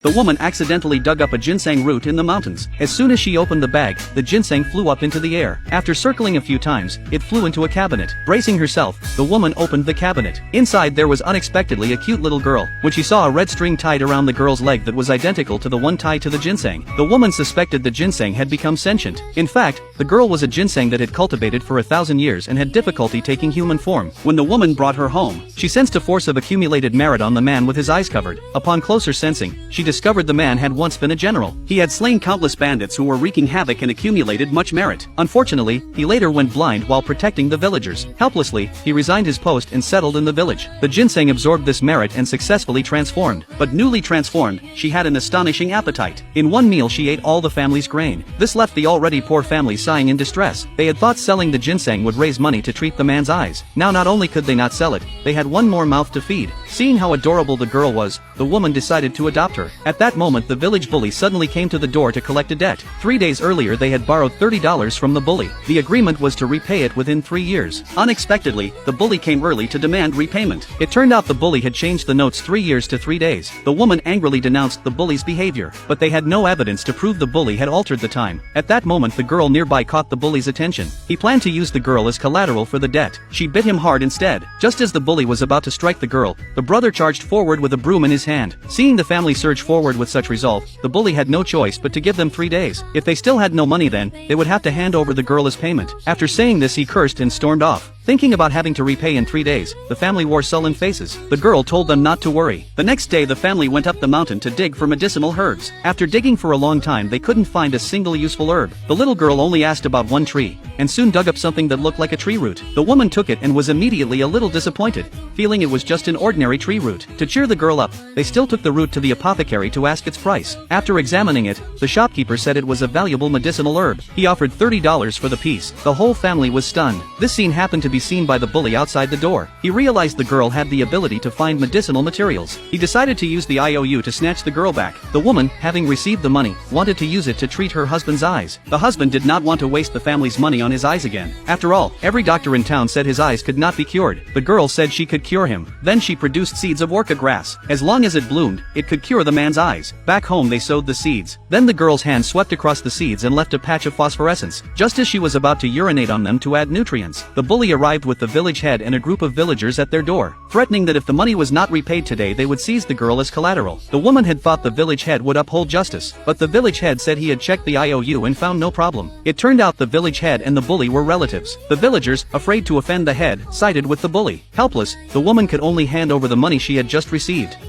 The woman accidentally dug up a ginseng root in the mountains. As soon as she opened the bag, the ginseng flew up into the air. After circling a few times, it flew into a cabinet. Bracing herself, the woman opened the cabinet. Inside there was unexpectedly a cute little girl. When she saw a red string tied around the girl's leg that was identical to the one tied to the ginseng, the woman suspected the ginseng had become sentient. In fact, the girl was a ginseng that had cultivated for 1,000 years and had difficulty taking human form. When the woman brought her home, she sensed a force of accumulated merit on the man with his eyes covered. Upon closer sensing, she discovered the man had once been a general. He had slain countless bandits who were wreaking havoc and accumulated much merit. Unfortunately, he later went blind while protecting the villagers. Helplessly, he resigned his post and settled in the village. The ginseng absorbed this merit and successfully transformed. But newly transformed, she had an astonishing appetite. In one meal she ate all the family's grain. This left the already poor family sighing in distress. They had thought selling the ginseng would raise money to treat the man's eyes. Now not only could they not sell it, they had one more mouth to feed. Seeing how adorable the girl was, the woman decided to adopt her. At that moment the village bully suddenly came to the door to collect a debt. 3 days earlier they had borrowed $30 from the bully. The agreement was to repay it within 3 years. Unexpectedly, the bully came early to demand repayment. It turned out the bully had changed the notes 3 years to 3 days. The woman angrily denounced the bully's behavior, but they had no evidence to prove the bully had altered the time. At that moment the girl nearby caught the bully's attention. He planned to use the girl as collateral for the debt. She bit him hard instead. Just as the bully was about to strike the girl, the brother charged forward with a broom in his hand. Seeing the family surge forward with such resolve, the bully had no choice but to give them 3 days. If they still had no money then, they would have to hand over the girl as payment. After saying this he cursed and stormed off. Thinking about having to repay in 3 days, the family wore sullen faces. The girl told them not to worry. The next day the family went up the mountain to dig for medicinal herbs. After digging for a long time they couldn't find a single useful herb. The little girl only asked about one tree, and soon dug up something that looked like a tree root. The woman took it and was immediately a little disappointed, feeling it was just an ordinary tree root. To cheer the girl up, they still took the root to the apothecary to ask its price. After examining it, the shopkeeper said it was a valuable medicinal herb. He offered $30 for the piece. The whole family was stunned. This scene happened to be seen by the bully outside the door. He realized the girl had the ability to find medicinal materials. He decided to use the IOU to snatch the girl back. The woman, having received the money, wanted to use it to treat her husband's eyes. The husband did not want to waste the family's money on his eyes again. After all, every doctor in town said his eyes could not be cured. The girl said she could cure him. Then she produced seeds of orca grass. As long as it bloomed, it could cure the man's eyes. Back home they sowed the seeds. Then the girl's hand swept across the seeds and left a patch of phosphorescence. Just as she was about to urinate on them to add nutrients, the bully arrived with the village head and a group of villagers at their door, threatening that if the money was not repaid today they would seize the girl as collateral. The woman had thought the village head would uphold justice, but the village head said he had checked the IOU and found no problem. It turned out the village head and the bully were relatives. The villagers, afraid to offend the head, sided with the bully. Helpless, the woman could only hand over the money she had just received.